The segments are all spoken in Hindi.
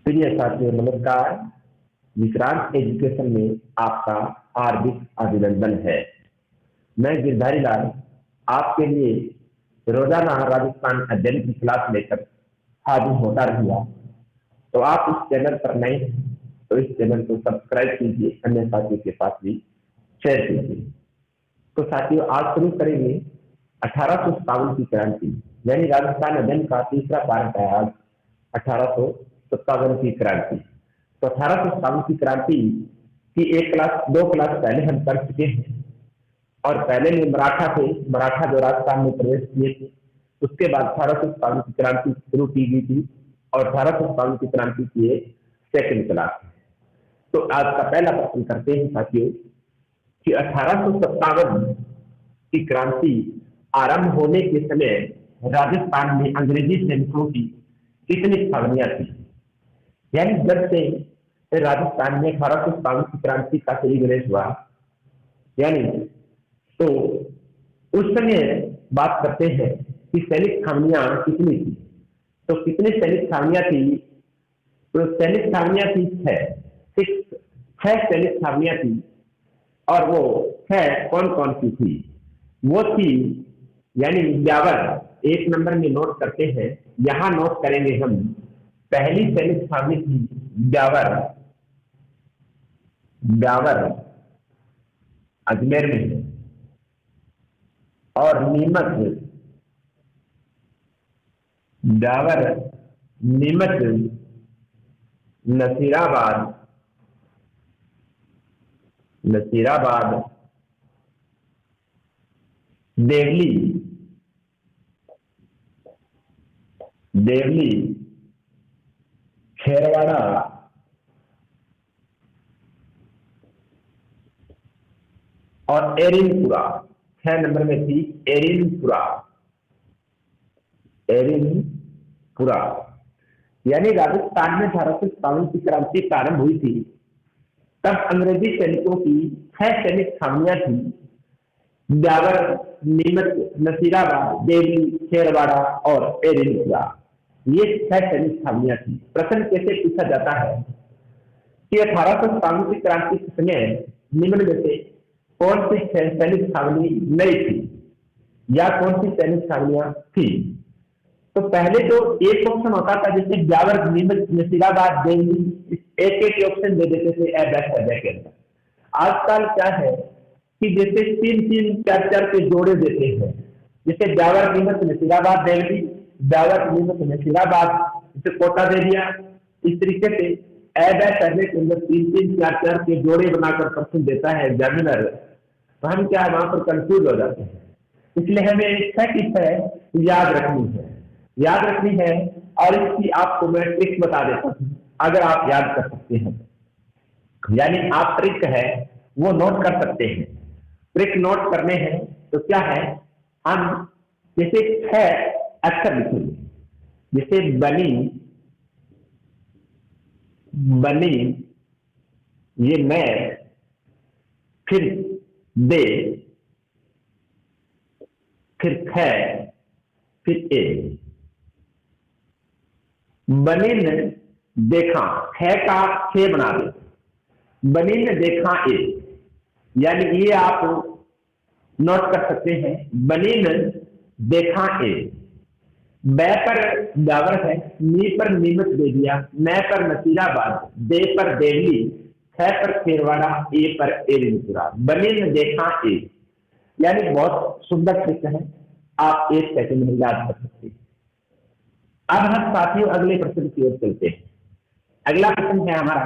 प्रिय साथियों नमस्कार। विक्रांत एजुकेशन में आपका हार्दिक अभिनंदन है। मैं गिरधारी लाल आपके लिए रोजाना राजस्थान अध्ययन की क्लास लेकर हाजिर होता रहूंगा। तो आप इस चैनल पर नए हैं तो इस चैनल को सब्सक्राइब कीजिए, अन्य साथियों के पास भी शेयर कीजिए। तो साथियों आज शुरू करेंगे 1857 की क्रांति, यानी राजस्थान अध्ययन का तीसरा पार्ट है आज 1857 की क्रांति। तो 1857 की क्रांति की दो क्लास पहले हम कर चुके हैं और पहले में मराठा जो राजस्थान में प्रवेश किए थे, उसके बाद 1857 की क्रांति शुरू की गई थी और 1857 की क्रांति की एक सेकंड क्लास। तो आज का पहला प्रश्न करते हैं साथियों कि 1857 की क्रांति आरंभ होने के समय राजस्थान में अंग्रेजी सैनिकों की कितनी छावनियां थी। यानी जब से राजस्थान में 1857 की क्रांति का सेलिब्रेट हुआ, यानी तो उस समय बात करते हैं कि सैनिक छावनियां कितनी थी। तो कितनी सैनिक छावनियां थी? तो सैनिक छावनियां थी छह सैनिक छावनियां थी। और वो छह कौन कौन सी थी? वो थी यानी ब्यावर, एक नंबर में नोट करते हैं, यहां नोट करेंगे हम। पहली सैनिक छावनी थी ब्यावर अजमेर में, और ब्यावर नीमच नसीराबाद देवली खेरवाड़ा और एरिनपुरा। 6 नंबर में थी एरिनपुरा। यानी राजस्थान में 1857 की क्रांति प्रारंभ हुई थी, तब अंग्रेजी सैनिकों की 6 सैनिक छावनियां थी, ब्यावर, नीमच, नसीराबाद, देवली, खेरवाड़ा और एरिनपुरा। ये 6 सैनिक छावनियां थी। प्रश्न कैसे पूछा जाता है कि 1857 की क्रांति के समय निम्न में से कौन सी सैनिक छावनी नहीं थी या कौन सी सैनिक छावनियां थी? तो पहले तो एक ऑप्शन होता था, जैसे ब्यावर, नीमच, नसीराबाद, देवली, एक ऑप्शन दे देते थे के अंदर। आजकल क्या है कि जैसे 3-3, 4-4 के जोड़े देते हैं, जैसे ब्यावर, नीमच, नसीराबाद, देवली, ब्यावर, नीमच, नसीराबाद, जैसे कोटा दे दिया। इस तरीके से करने के अंदर 3-3, 4-4 के जोड़े बनाकर प्रश्न देता है एग्जामिनर, तो हम क्या वहां पर कंफ्यूज हो जाते हैं। इसलिए हमें 6 की 6 याद रखनी है और इसकी आपको मैं ट्रिक बता देता हूं, अगर आप याद कर सकते हैं। यानी आप ट्रिक है वो नोट कर सकते हैं। ट्रिक नोट करने हैं तो क्या है, हम जैसे 6 अक्षर लिखेंगे, जैसे बनी, ये मैं, फिर दे, फिर ख, फिर ए। बनी ने देखा, ख का 6 बना दे, बनी ने देखा ए, यानी ये आप नोट कर सकते हैं। बनी ने देखा ए, बै पर ब्यावर है, नी पर नीमच दे दिया, न पर नसीराबाद, दे पर देवली, ख पर खेरवाड़ा, ए पर एरिनपुरा। बनी ने देखा ए, यानी बहुत सुंदर ट्रिक है, आप 1 सेकंड में याद कर सकते हैं। अब हम साथियों अगले प्रश्न की ओर चलते हैं। अगला प्रश्न है हमारा,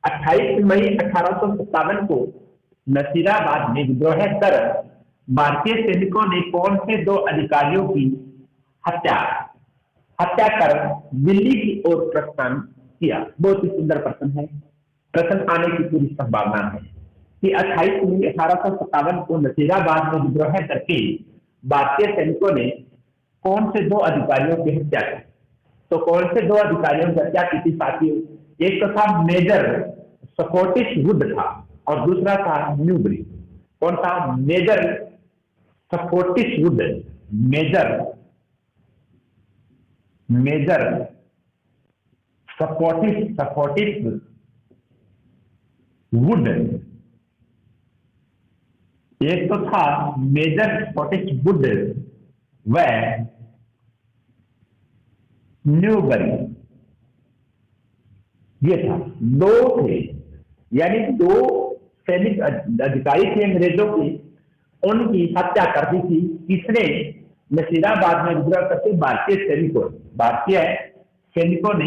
28 मई 1857 को नसीराबाद में विद्रोह कर भारतीय सैनिकों ने कौन से 2 अधिकारियों की हत्या कर दिल्ली की ओर प्रस्थान किया? बहुत ही सुंदर प्रश्न है, प्रश्न आने की पूरी संभावना है कि 28 मई 1857 को नसीराबाद में विद्रोह करके भारतीय सैनिकों ने कौन से 2 अधिकारियों की हत्या की? तो कौन से 2 अधिकारियों की हत्या की थी साथियों? एक तो था मेजर स्कॉटिश वुड था और दूसरा था न्यूबरी। कौन था? Major Scottish Wood, major supportive Wood, एक तो था मेजर सपोर्टिव वुड व न्यूबरी, ये था, दो थे, यानी दो सैनिक अधिकारी थे अंग्रेजों की, उनकी हत्या कर दी थी। किसने? नसीराबाद में विद्रोह करते भारतीय सैनिकों ने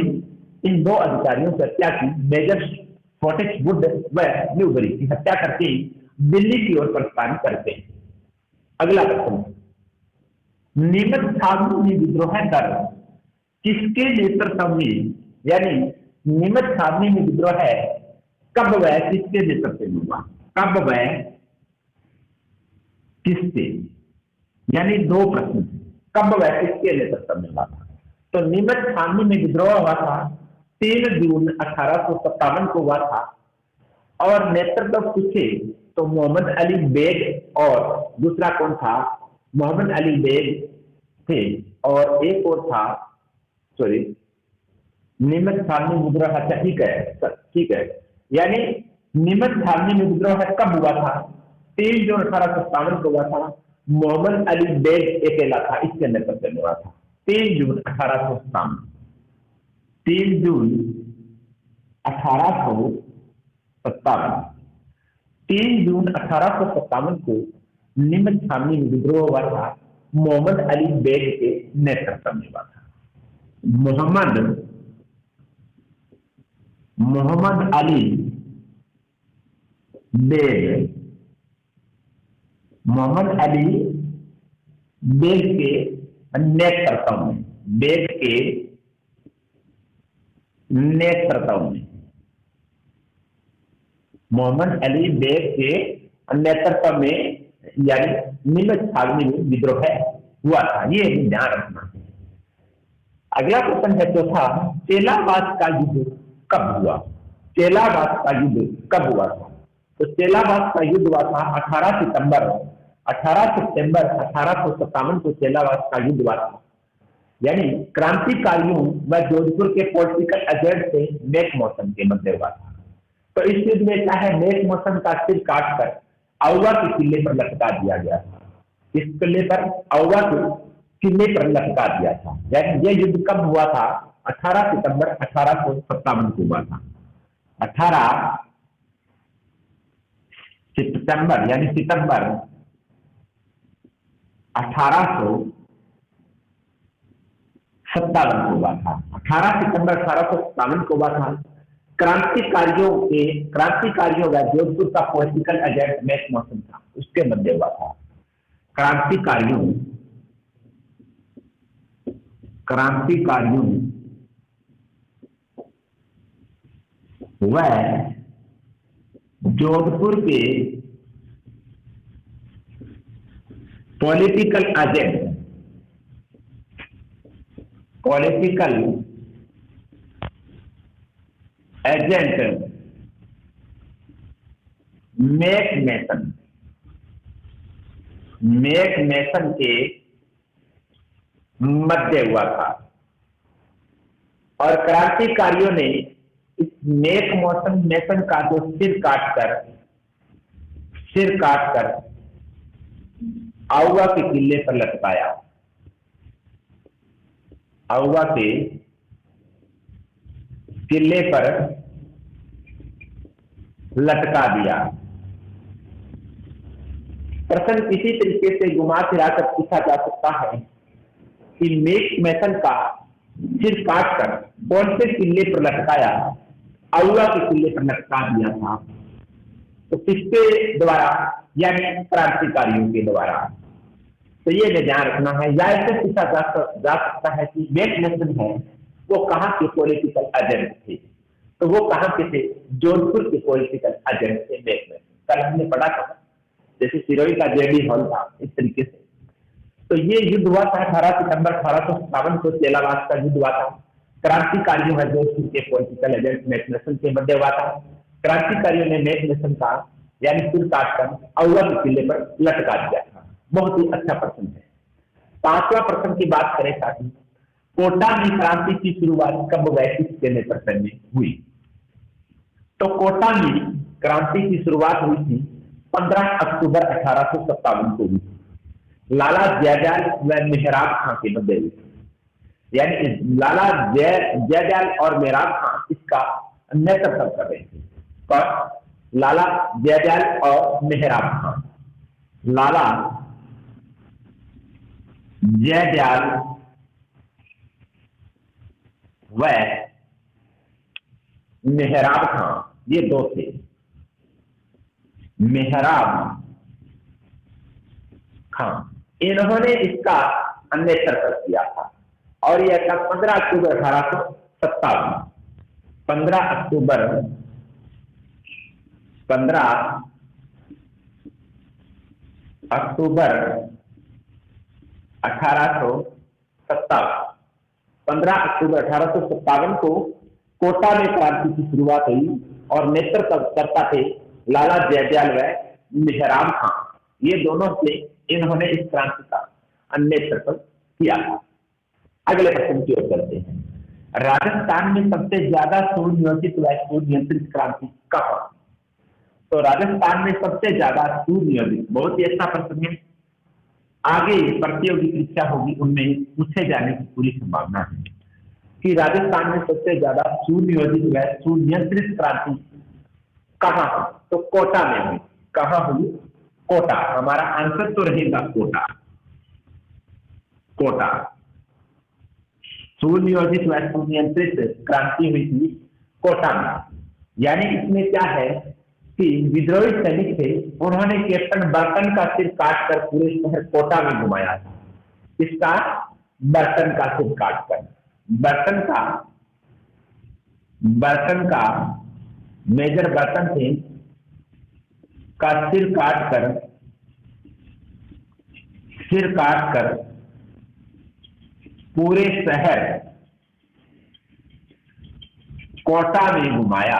इन दो अधिकारियों की हत्या की। मेजर सपोर्टिव वुड व न्यूबरी की हत्या करके दिल्ली की ओर प्रस्थान करते। अगला प्रश्न, नीमच छावनी में विद्रोह कर किसके नेतृत्व में, यानी नीमच छावनी में विद्रोह है कब वह किसके नेतृत्व में हुआ? कब वह किससे, यानी दो प्रश्न, कब वह किसके नेतृत्व में हुआ था? तो नीमच छावनी में विद्रोह हुआ था 3 जून 1857 को हुआ था। और नेतृत्व पूछे तो मोहम्मद अली बेग और दूसरा कौन था? मोहम्मद अली बेग थे और एक और था, सॉरी, नीमच छावनी में विद्रोह, अच्छा ठीक है, यानी नीमच छावनी में विद्रोह कब हुआ था? 3 जून 1857 को हुआ था। मोहम्मद अली बेग अकेला था, इसके नेतृत्व में हुआ था। 3 जून 1857, 3 जून 1857, 3 जून 1857 को नीमच छावनी में विद्रोह हुआ था, मोहम्मद अली बेग के नेतृत्व में हुआ था। मोहम्मद अली बेग, मोहम्मद अली बेग के नेतृत्व में, बेग के नेतृत्व में, मोहम्मद अली बेग के नेतृत्व में, यानी नीमच छावनी में विद्रोह हुआ था। ये ध्यान रखना है। अगला प्रश्न है चौथा, चेलाबाद का युद्ध कब हुआ? चेलाबाद का युद्ध कब हुआ था? तो चेलाबाद का युद्ध हुआ था 18 सितंबर 1857 को चेलाबाद का युद्ध हुआ था। यानी क्रांतिकारियों व जोधपुर के पॉलिटिकल एजेंट से मेक मौसम के मध्य हुआ था। तो इस युद्ध में क्या है, मेक मौसम का सिर काटकर आउवा के किले पर लटका दिया गया था। इस किले पर, आउवा के किले पर लटका दिया था। यानी यह युद्ध कब हुआ था? 18 सितंबर 1857 को हुआ था। 18 सितंबर यानी सितंबर 1857 को हुआ था। 18 सितंबर 1857 को हुआ था। क्रांतिकारियों व जोधपुर का पॉलिटिकल एजेंट मेक मौसम था, उसके मध्य हुआ था। क्रांतिकारियों व जोधपुर के पॉलिटिकल एजेंट मेक मेसन के मध्य हुआ था। और क्रांतिकारियों ने इस मेक मेसन का जो सिर काटकर आउवा के किले पर लटकाया, आउवा के किले पर लटका दिया। प्रश्न इसी तरीके से घुमा फिरा कर पूछा जा सकता है कि मेक मेसन का सिर काटकर कौन से किले पर लटकाया? आउवा के किले पर लटका दिया था। तो किसके द्वारा? यानी क्रांतिकारियों के द्वारा। तो ये ध्यान रखना है। या ऐसे पूछा जा सकता है कि मेक मेसन है वो कहाँ के पॉलिटिकल एजेंट थे? तो वो कहाँ के थे? जोधपुर के पॉलिटिकल एजेंट थे मेक मेसन। कल हमने पढ़ा था, जैसे सिरोही का जेडी हॉल था, इस तरीके से। तो ये युद्ध हुआ था 18 सितंबर 1857 को, चेलाबाद का युद्ध हुआ था। क्रांतिकारियों में जोधपुर के पॉलिटिकल एजेंट मेक मेसन के मध्य हुआ था। क्रांतिकारियों ने मेक मेसन का यानी सिर काटकर आउवा के किले पर लटका दिया था। बहुत ही अच्छा प्रश्न है। 5वां प्रश्न की बात करें साथी, कोटा में क्रांति की शुरुआत कब व किसके नेतृत्व में हुई? तो कोटा में क्रांति की शुरुआत हुई थी 15 अक्टूबर 1857 को हुई थी। लाला जयदयाल व मेहराब खां के मध्य हुई थी। यानी लाला जयदयाल और मेहराब खां इसका नेतृत्व कर रहे थे। पर लाला जयदयाल और मेहराब खां, लाला जयदयाल व मेहराब खां, ये दो थे। मेहराब खां, इन्होंने इसका नेतृत्व किया था और यह था 15 अक्टूबर 1857। 15 अक्टूबर 1857। 15 अक्टूबर 1857 को कोटा में क्रांति की शुरुआत हुई और नेतृत्व करता थे लाला जयदयाल व मेहराब खां। ये दोनों थे, इन्होंने इस क्रांति का नेतृत्व किया। अगले प्रश्न की ओर चलते हैं। राजस्थान में सबसे ज्यादा सुनियोजित व सुनियंत्रित क्रांति कब हुई? तो राजस्थान में सबसे ज्यादा सुनियोजित, बहुत ही अच्छा प्रश्न है, आगे प्रतियोगी परीक्षा होगी उनमें पूछे जाने की पूरी संभावना है कि राजस्थान में सबसे ज्यादा सुनियोजित व सुनियंत्रित क्रांति कहाँ हुई? तो कोटा में हुई। कहाँ हुई? कोटा। हमारा आंसर तो रहेगा कोटा। कोटा सुनियोजित व सुनियंत्रित क्रांति हुई थी कोटा में। यानी इसमें क्या है कि विद्रोही सैनिक थे, उन्होंने कैप्टन बर्टन का सिर काटकर पूरे शहर कोटा में घुमाया था। इसका बर्टन का सिर काटकर, बर्टन का मेजर बर्टन थे का सिर काटकर पूरे शहर कोटा में घुमाया।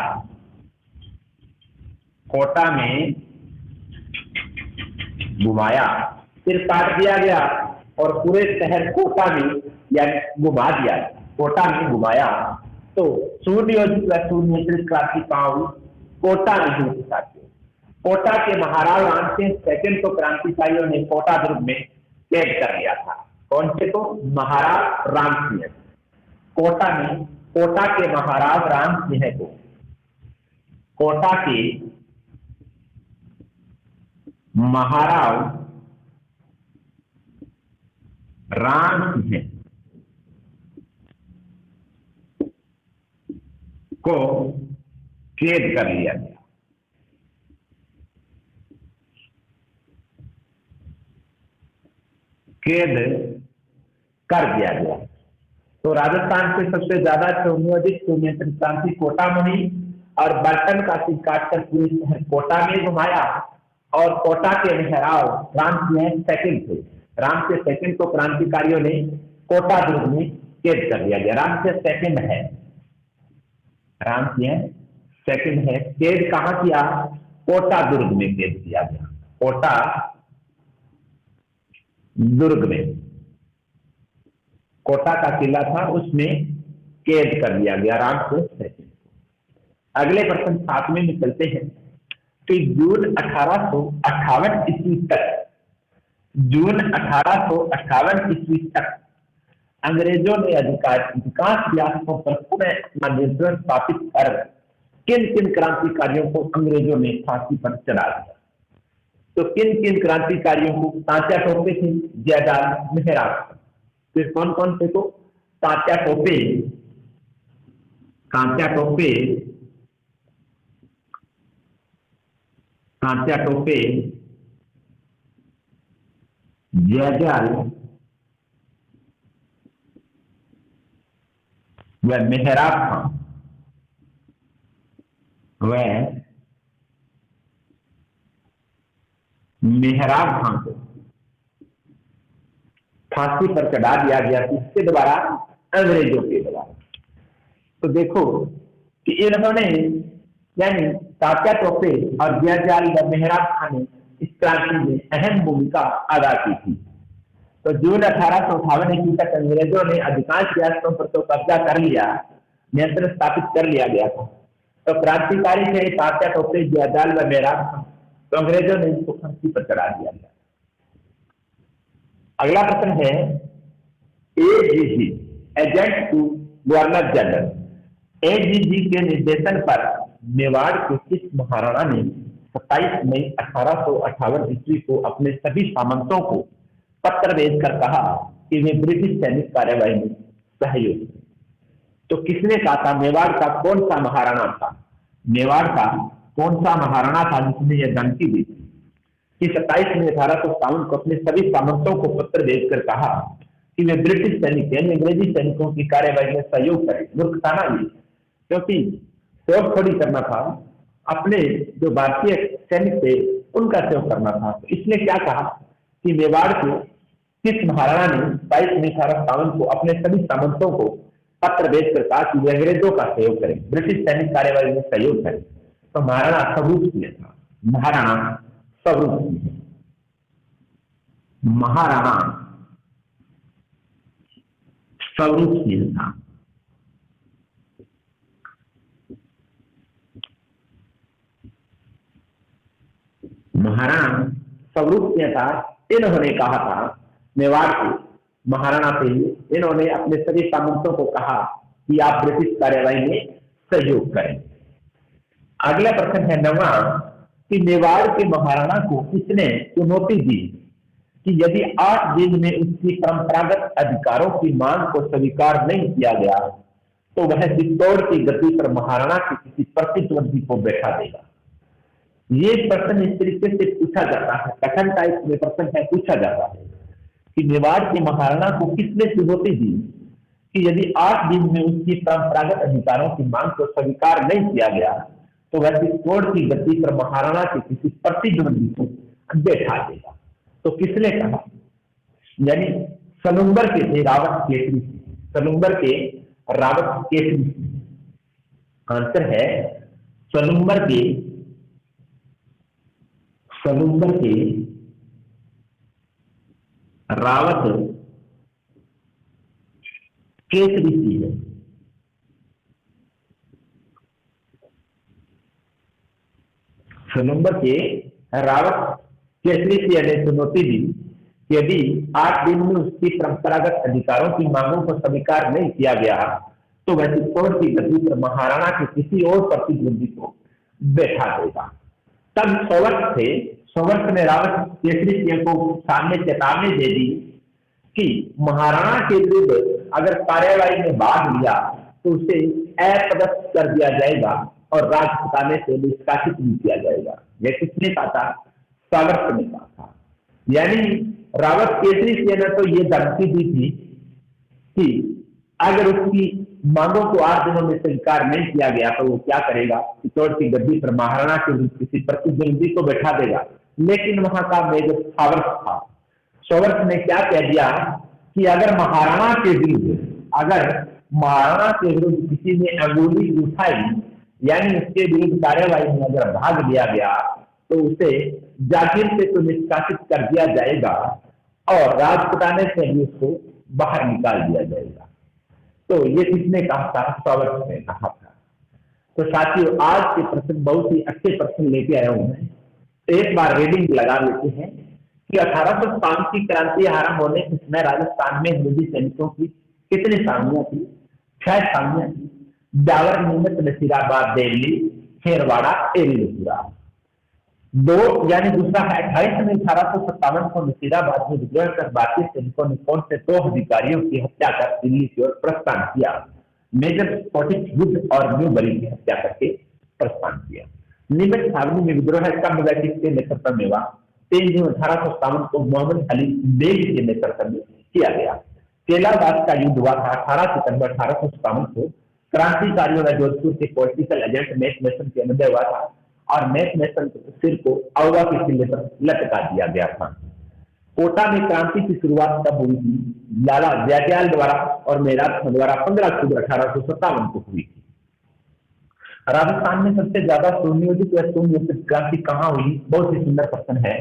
कोटा में घुमाया, सिर काट दिया गया और पूरे शहर कोटा में यानी घुमा दिया, कोटा में घुमाया। तो सुनियोजित व सुनियंत्रित क्रांति कहाँ हुई? कोटा में हुई। कोटा के महाराज राम सिंह सेकंड को क्रांतिकारियों ने कोटा दुर्ग में कैद कर लिया था। कौन से को? महाराज राम सिंह। कोटा के महाराज राम सिंह को, कोटा के महाराज राम सिंह को कैद कर लिया गया। कैद कर दिया गया। तो राजस्थान से सबसे ज्यादा सुनियोजित सुनियंत्रित क्रांति कोटा में हुई और बर्टन का सिर काटकर पूरे शहर कोटा में घुमाया। और कोटा के महाराज राम सिंह सेकंड थे। राम सिंह सेकंड को क्रांतिकारियों ने कोटा दुर्ग में कैद कर दिया गया। राम सिंह सेकंड है, राम सिंह सेकंड है। कैद कहां किया? कोटा दुर्ग में कैद किया गया। कोटा दुर्ग में, कोटा का किला था, उसमें कैद कर दिया गया राम सिंह सेकंड को। अगले प्रश्न 7वें में चलते हैं कि जून 1858 ईस्वी तक, जून 1858 ईस्वी तक अंग्रेजों ने अधिकांश रियासतों पर पुनः नियंत्रण स्थापित कर किन किन क्रांतिकारियों को अंग्रेजों ने फांसी पर चढ़ा दिया? तो किन किन क्रांतिकारियों को? तात्या टोपे थे, जयदयाल, मेहराब। फिर कौन कौन से को? तात्या टोपे, जयदयाल व मेहराब खां को फांसी पर चढ़ा दिया गया। किसके द्वारा? अंग्रेजों के द्वारा। तो देखो कि इन्होंने यानी तात्या टोपे और जयदयाल व मेहराब खां ने इस क्रांति में अहम भूमिका अदा की थी। तो जून 1858 ईस्वी तक अंग्रेजों ने अधिकांश रियासतों पर तो कब्जा कर लिया, नियंत्रण स्थापित कर लिया गया था। तो क्रांतिकारी थे तात्या टोपे, जयदयाल व मेरान, तो अंग्रेजों ने इनको फांसी पर चढ़ा दिया गया। अगला प्रश्न है, AGG agent to governor general. AGG के निर्देशन पर मेवाड़ के किस महाराणा ने 27 मई 1858 ईस्वी को अपने सभी सामंतों को पत्र भेजकर कहा कि वे ब्रिटिश सैनिक कार्यवाही में सहयोग करें? तो किसने कहा था? मेवाड़ का कौन सा महाराणा था? मेवाड़ का कौन सा महाराणा था जिसने यह धमकी दी कि 27 मई 1857 को अपने सभी सामंतों को पत्र भेजकर कहा कि वे ब्रिटिश सैनिक यानी अंग्रेजी सैनिकों की कार्यवाही में सहयोग करें? मूर्ख था ना ये, क्योंकि सहयोग थोड़ी करना था, अपने जो भारतीय सैनिक थे उनका सहयोग करना था। तो इसने क्या कहा कि मेवाड़ के किस महाराणा ने 22 मई 1857 को अपने सभी सामंतों को पत्र भेजकर कहा कि वे अंग्रेजों का सहयोग करें, ब्रिटिश सैनिक कार्यवाही में सहयोग करें? तो महाराणा स्वरूप सिंह था। महाराणा स्वरूप सिंह, महाराणा स्वरूप सिंह था। महाराणा स्वरूप सिंह था। इन्होंने कहा था, मेवाड़ के महाराणा थे, इन्होंने अपने सभी सामंतों को कहा कि आप ब्रिटिश कार्यवाही में सहयोग करें। अगला प्रश्न है 9वां कि मेवाड़ के महाराणा को किसने चुनौती दी कि यदि 8 दिन में उसकी परंपरागत अधिकारों की मांग को स्वीकार नहीं किया गया तो वह चित्तौड़ की गद्दी पर महाराणा के किसी प्रतिद्वंदी को बैठा देगा? ये प्रश्न इस तरीके से पूछा जाता है, कठिन टाइप में प्रश्न है, पूछा जाता है कि मेवाड़ के महाराणा को किसने चुनौती दी कि यदि 8 दिन में उसकी परंपरागत अधिकारों की मांग को स्वीकार नहीं किया गया तो वह चित्तौड़ की गद्दी पर महाराणा के किसी प्रतिद्वंदी को बैठा देगा? तो किसने कहा? यानी सलुम्बर के थे रावत केसरी सिंह, सलुम्बर के रावत केसरी सिंह। आंसर है सलुम्बर के रावत केसरी सिंह। सलुम्बर के रावत केसरी सिंह ने चुनौती दी कि यदि 8 दिन में उसकी परंपरागत अधिकारों की मांगों को स्वीकार नहीं किया गया तो वह चित्तौड़ की गद्दी पर महाराणा के किसी और प्रतिद्वंदी को बैठा देगा। तब सोवर्थ थे, सोवर्थ ने रावत केसरी सिंह को सामने चेतावनी दे दी कि महाराणा के विरुद्ध अगर कार्यवाही में भाग लिया तो उसे अपदस्थ कर दिया जाएगा और राजपुताने से निष्कासित भी किया जाएगा। यह किसने कहा था? सोवर्थ ने कहा था। यानी रावत केसरी सिंह ने तो ये धमकी दी थी कि अगर उसकी मांगों को 8 दिनों में स्वीकार नहीं किया गया तो वो क्या करेगा? चित्तौड़ की गद्दी पर महाराणा के किसी प्रतिद्वंदी को बैठा देगा। लेकिन वहां का मेजर सोवर्थ था। सोवर्थ ने क्या कह दिया कि अगर महाराणा के विरुद्ध किसी ने अंगुली उठाई यानी उसके विरुद्ध कार्यवाही में अगर भाग लिया गया तो उसे जागीर से तो निष्कासित कर दिया जाएगा और राजपुताने से भी उसको बाहर निकाल दिया जाएगा। तो ये किसने कहा था? सोवर्थ ने कहा था। तो साथियों, आज के प्रश्न बहुत ही अच्छे प्रश्न लेके आया हूं मैं। एक बार रीडिंग लगा लेते हैं कि 1805 की क्रांति आरंभ होने के समय राजस्थान में अंग्रेजी सैनिकों की कितनी सामियां थी? 6 सामियां थी। जावर, नीमच, नसीराबाद, दिल्ली, खेरवाड़ा, एरीपुरा। 2 यानी दूसरा है 28 मई 1857 को नसीराबाद में विद्रोह कर भारतीय सैनिकों ने कौन से 2 अधिकारियों की हत्या कर दिल्ली की ओर प्रस्थान किया? मेजर स्कॉटिश वुड और न्यूबरी की हत्या करके प्रस्थान किया। नीमच छावनी में विद्रोह कम के नेतृत्व में हुआ। 3 जून 1857 को मोहम्मद अली बेग के नेतृत्व में किया गया। केलाबाद का युद्ध हुआ था 18 सितंबर 1857 को। क्रांतिकारियों ने जोधपुर के पॉलिटिकल एजेंट मैथ मेसन के मध्य हुआ था और मैथ मेसन के सिर को औवा के किले पर लटका दिया गया था। कोटा में क्रांति की शुरुआत कब हुई थी? लाला जयदयाल द्वारा और मेराथ द्वारा 15 अक्टूबर 1857 को हुई थी। राजस्थान में सबसे ज्यादा सुनियोजित या सुनियोजित क्रांति कहाँ हुई? बहुत ही सुंदर प्रश्न है।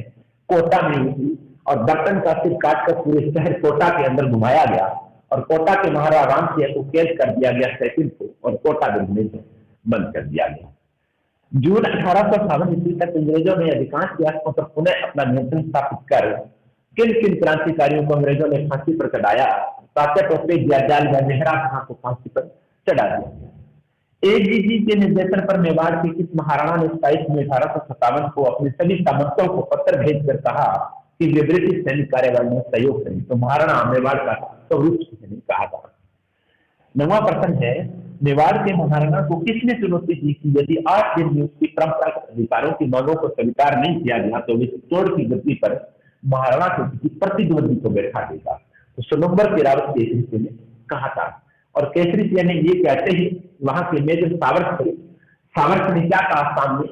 कोटा में हुई थी और दर्पण का सिर काटकर पूरे शहर कोटा के अंदर घुमाया गया और कोटा के महाराजा राम सिंह को कैद कर दिया गया सैकिल को और कोटा में बंद कर दिया गया। जून 1858 ईस्वी तक अंग्रेजों ने अधिकांश रियासतों पर पुनः अपना नियंत्रण स्थापित कर किन किन क्रांतिकारियों को अंग्रेजों ने फांसी पर चढ़ाया, ताकत और नेहरा खां को फांसी पर चढ़ा दिया। एजीजी के निर्देशन पर मेवाड़ के किस महाराणा ने 27 मई 1857 को अपने सभी सामंतों को पत्र भेजकर कहा कि वे ब्रिटिश सैनिक कार्रवाई में सहयोग करें? तो महाराणा मेवाड़ का स्वरूप कहा था। 9वां प्रश्न है, मेवाड़ के महाराणा को किसने चुनौती दी कि यदि 8 दिन में उसकी परंपरागत अधिकारों की मांगों को स्वीकार नहीं किया गया तो वे चित्तौड़ की गद्दी पर महाराणा के किसी प्रतिद्वंदी को बैठा देगा? तो स्वयंवर के रावत केसरी सिंह ने कहा था। और केसरी सिंह ने ये कहते ही वहां के मेजर सावर्क ने क्या कहा सामने?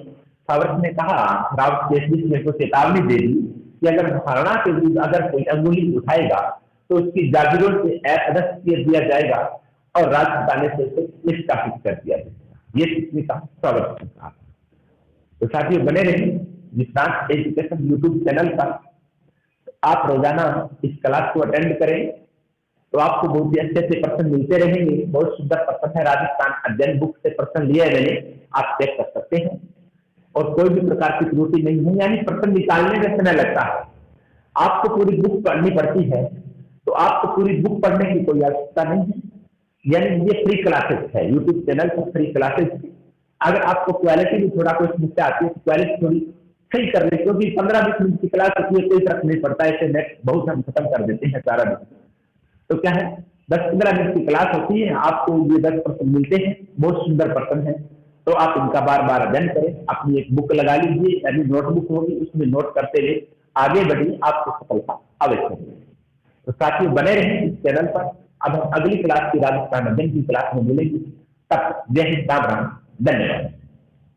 सावर्क ने कहा, रावत केसरी सिंह को चेतावनी दे दी कि अगर महाराणा के विरुद्ध अगर कोई अंगुली उठाएगा तो उसकी जागीरों से अदस्थ दिया जाएगा और राजपुताने से निष्कासित कर दिया जाएगा। ये किसने कहा? सावर्क ने कहा। तो साथियों बने रहिए विश्रांत एजुकेशन यूट्यूब चैनल पर। आप रोजाना इस क्लास को अटेंड करें तो आपको बहुत ही अच्छे से प्रश्न मिलते रहेंगे। बहुत सुंदर प्रश्न है, राजस्थान अध्ययन बुक से प्रश्न लिए मैंने, आप चेक कर सकते हैं और कोई भी प्रकार की त्रुटि नहीं है, यानी प्रश्न निकालने में समय लगता है। आपको पूरी बुक पढ़नी पड़ती है तो आपको पूरी बुक पढ़ने की कोई आवश्यकता नहीं है, यानी ये फ्री क्लासेस है, यूट्यूब चैनल पर फ्री क्लासेस। अगर आपको क्वालिटी में थोड़ा कोई समस्या आती है तो क्वालिटी थोड़ी सही कर ले, क्योंकि 15-20 मिनट की क्लास होती है, कोई फर्क नहीं पड़ता है। ऐसे नेट बहुत हम खत्म कर देते हैं सारा दिन। तो क्या है, 10-15 मिनट की क्लास होती है, आपको ये 10% मिलते हैं, बहुत सुंदर पर्सन है। तो आप इनका बार बार अध्ययन करें, अपनी एक बुक लगा लीजिए, यानी नोटबुक होगी, उसमें नोट करते हुए आगे बढ़िए, आपको सफलता अवश्य मिलेगी। तो साथियों बने रहें इस चैनल पर। अब हम अगली क्लास की राजस्थान अध्ययन की क्लास में मिलेंगे। तब जय हिंद, राम राम, धन्यवाद।